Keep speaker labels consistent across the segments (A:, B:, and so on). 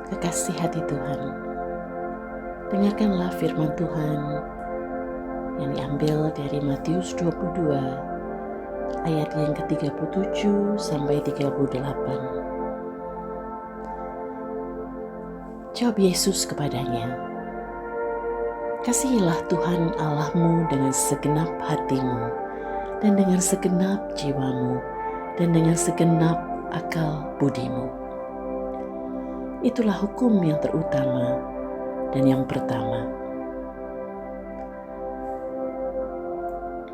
A: kekasih hati Tuhan, dengarkanlah firman Tuhan yang diambil dari Matius 22 ayat yang ke-37 sampai 38. Jawab Yesus kepadanya, "Kasihilah Tuhan Allahmu dengan segenap hatimu, dan dengan segenap jiwamu, dan dengan segenap akal budimu. Itulah hukum yang terutama dan yang pertama."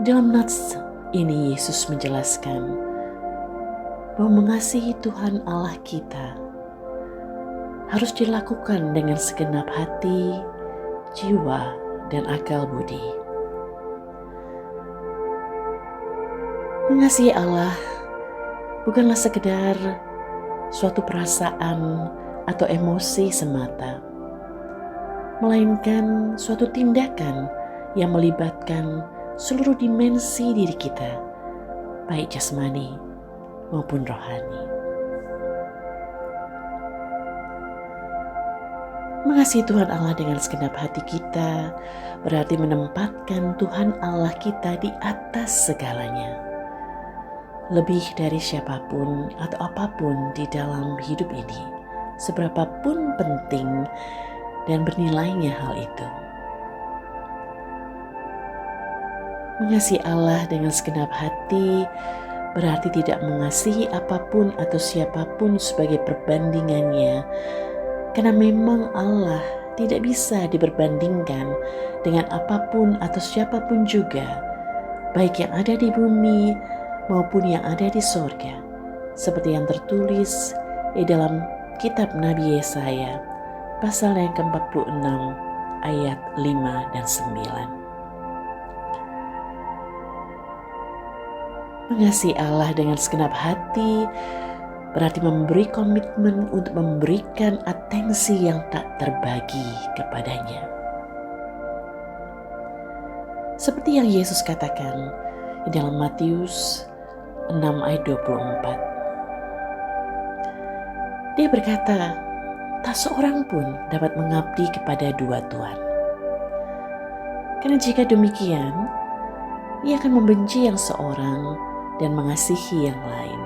A: Dalam nats ini Yesus menjelaskan bahwa mengasihi Tuhan Allah kita harus dilakukan dengan segenap hati, jiwa, dan akal budi. Mengasihi Allah bukanlah sekedar suatu perasaan atau emosi semata, melainkan suatu tindakan yang melibatkan seluruh dimensi diri kita, baik jasmani maupun rohani. Mengasihi Tuhan Allah dengan segenap hati kita berarti menempatkan Tuhan Allah kita di atas segalanya, lebih dari siapapun atau apapun di dalam hidup ini, seberapapun penting dan bernilainya hal itu. Mengasihi Allah dengan segenap hati berarti tidak mengasihi apapun atau siapapun sebagai perbandingannya, karena memang Allah tidak bisa diperbandingkan dengan apapun atau siapapun juga, baik yang ada di bumi maupun yang ada di sorga, seperti yang tertulis di dalam kitab Nabi Yesaya pasal yang ke-46 ayat 5 dan 9. Mengasihi Allah dengan segenap hati berarti memberi komitmen untuk memberikan atensi yang tak terbagi kepadanya. Seperti yang Yesus katakan di dalam Matius 6 ayat 24. Dia berkata, "Tak seorang pun dapat mengabdi kepada dua tuan. Karena jika demikian, ia akan membenci yang seorang dan mengasihi yang lain.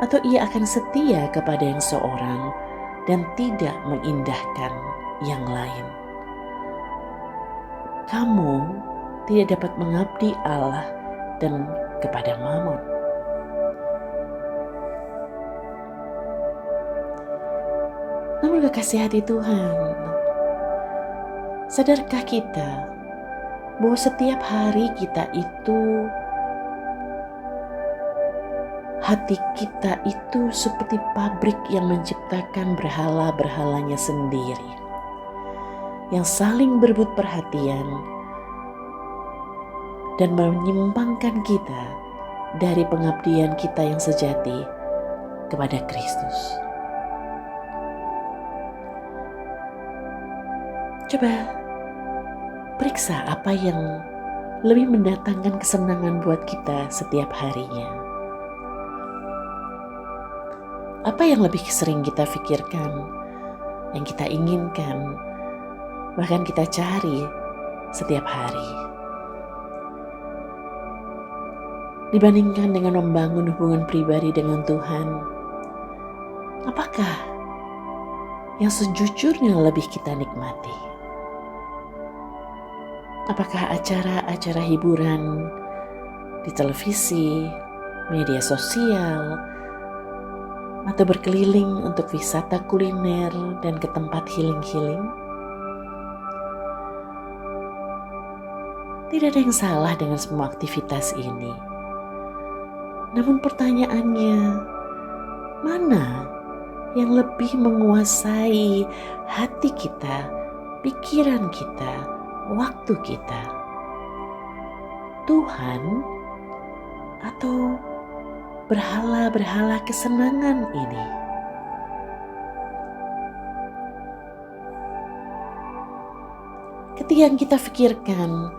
A: Atau ia akan setia kepada yang seorang dan tidak mengindahkan yang lain. Kamu tidak dapat mengabdi Allah dan kepada Mammon." Namun kekasih hati Tuhan, sadarkah kita bahwa setiap hari kita itu, hati kita itu seperti pabrik yang menciptakan berhala-berhalanya sendiri, yang saling berebut perhatian dan menyimpangkan kita dari pengabdian kita yang sejati kepada Kristus. Coba periksa apa yang lebih mendatangkan kesenangan buat kita setiap harinya. Apa yang lebih sering kita pikirkan, yang kita inginkan, bahkan kita cari setiap hari, dibandingkan dengan membangun hubungan pribadi dengan Tuhan? Apakah yang sejujurnya lebih kita nikmati? Apakah acara-acara hiburan di televisi, media sosial, atau berkeliling untuk wisata kuliner dan ke tempat healing-healing? Tidak ada yang salah dengan semua aktivitas ini. Namun pertanyaannya, mana yang lebih menguasai hati kita, pikiran kita, waktu kita? Tuhan atau berhala-berhala kesenangan ini? Ketika yang kita pikirkan,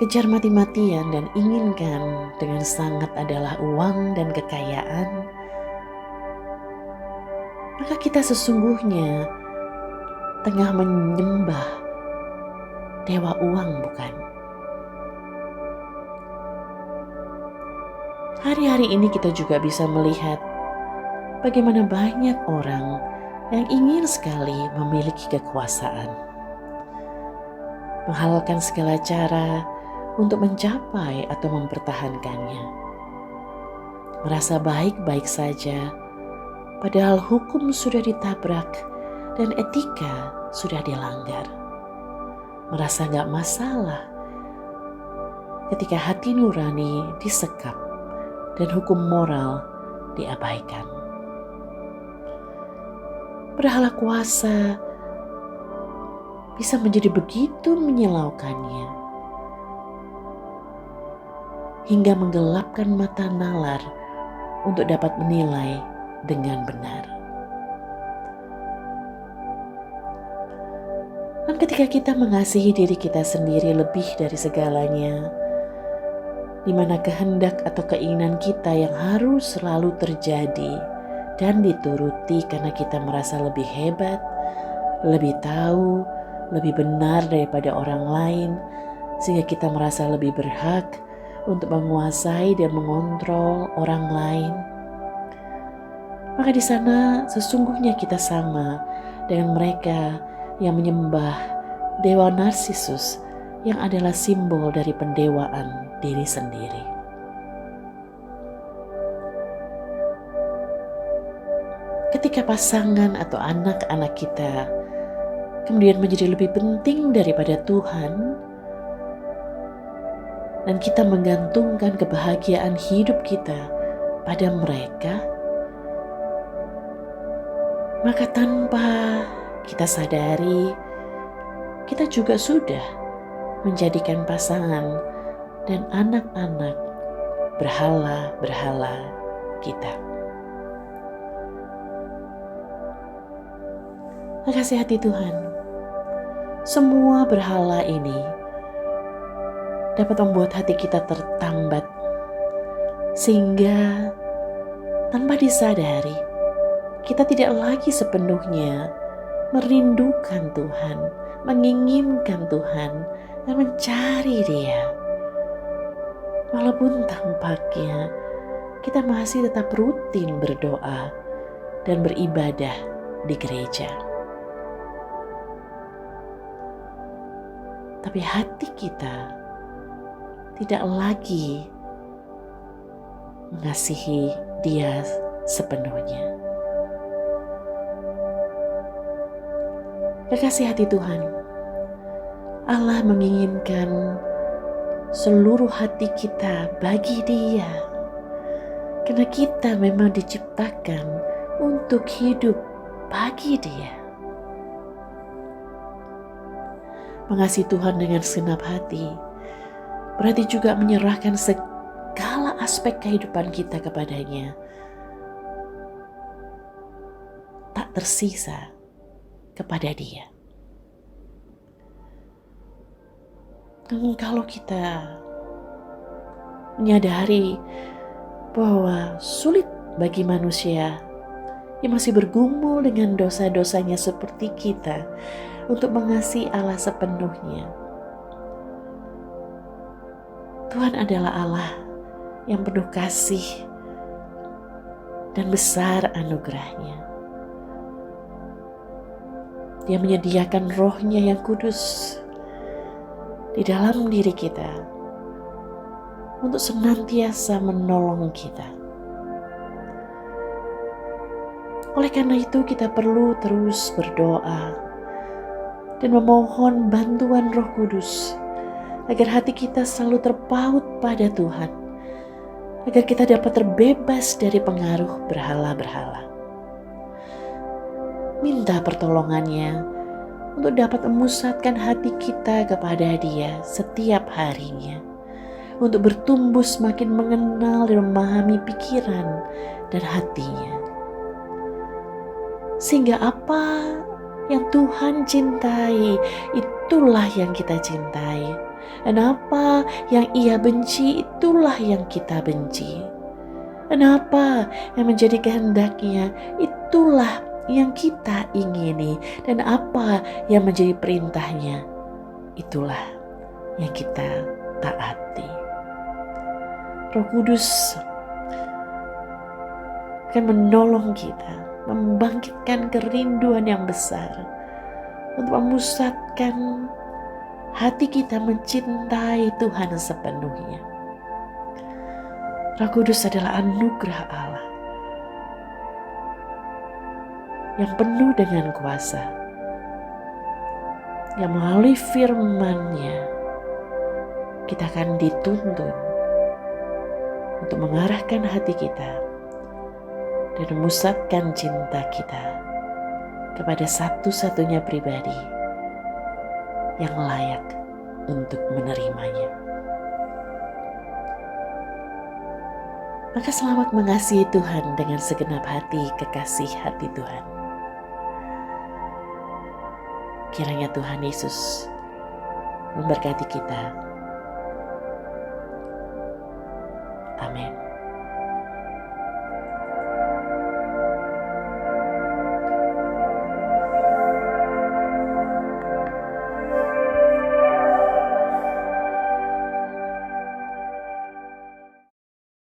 A: kejar mati-matian dan inginkan dengan sangat adalah uang dan kekayaan, maka kita sesungguhnya tengah menyembah dewa uang, bukan? Hari-hari ini kita juga bisa melihat bagaimana banyak orang yang ingin sekali memiliki kekuasaan, menghalalkan segala cara untuk mencapai atau mempertahankannya. Merasa baik-baik saja, padahal hukum sudah ditabrak dan etika sudah dilanggar. Merasa gak masalah ketika hati nurani disekap dan hukum moral diabaikan. Berhala kuasa bisa menjadi begitu menyilaukannya, hingga menggelapkan mata nalar untuk dapat menilai dengan benar. Dan ketika kita mengasihi diri kita sendiri lebih dari segalanya, di mana kehendak atau keinginan kita yang harus selalu terjadi dan dituruti karena kita merasa lebih hebat, lebih tahu, lebih benar daripada orang lain, sehingga kita merasa lebih berhak untuk menguasai dan mengontrol orang lain. Maka di sana sesungguhnya kita sama dengan mereka yang menyembah dewa Narsisus, yang adalah simbol dari pendewaan diri sendiri. Ketika pasangan atau anak-anak kita kemudian menjadi lebih penting daripada Tuhan, dan kita menggantungkan kebahagiaan hidup kita pada mereka, maka tanpa kita sadari, kita juga sudah menjadikan pasangan dan anak-anak berhala-berhala kita. Makasih hati Tuhan, semua berhala ini dapat membuat hati kita tertambat, sehingga tanpa disadari kita tidak lagi sepenuhnya merindukan Tuhan, menginginkan Tuhan, dan mencari Dia. Walaupun tampaknya kita masih tetap rutin berdoa dan beribadah di gereja, tapi hati kita tidak lagi mengasihi Dia sepenuhnya. Kekasih hati Tuhan, Allah menginginkan seluruh hati kita bagi Dia, karena kita memang diciptakan untuk hidup bagi Dia. Mengasihi Tuhan dengan segenap hati berarti juga menyerahkan segala aspek kehidupan kita kepadanya, tak tersisa kepada Dia. Dan kalau kita menyadari bahwa sulit bagi manusia yang masih bergumul dengan dosa-dosanya seperti kita untuk mengasihi Allah sepenuhnya, Tuhan adalah Allah yang penuh kasih dan besar anugerahnya. Dia menyediakan roh-Nya yang kudus di dalam diri kita untuk senantiasa menolong kita. Oleh karena itu kita perlu terus berdoa dan memohon bantuan Roh Kudus agar hati kita selalu terpaut pada Tuhan, agar kita dapat terbebas dari pengaruh berhala-berhala. Minta pertolongannya untuk dapat memusatkan hati kita kepada Dia setiap harinya, untuk bertumbuh semakin mengenal dan memahami pikiran dan hatinya, sehingga apa yang Tuhan cintai, itulah yang kita cintai, dan apa yang Ia benci, itulah yang kita benci, dan apa yang menjadi kehendaknya, itulah yang kita ingini dan apa yang menjadi perintahnya, itulah yang kita taati. Roh Kudus akan menolong kita, membangkitkan kerinduan yang besar untuk memusatkan hati kita mencintai Tuhan sepenuhnya. Roh Kudus adalah anugerah Allah yang penuh dengan kuasa, yang melalui firman-Nya kita akan dituntun untuk mengarahkan hati kita dan memusatkan cinta kita kepada satu-satunya pribadi yang layak untuk menerimanya. Maka selamat mengasihi Tuhan dengan segenap hati, kekasih hati Tuhan. Kiranya Tuhan Yesus memberkati kita. Amin.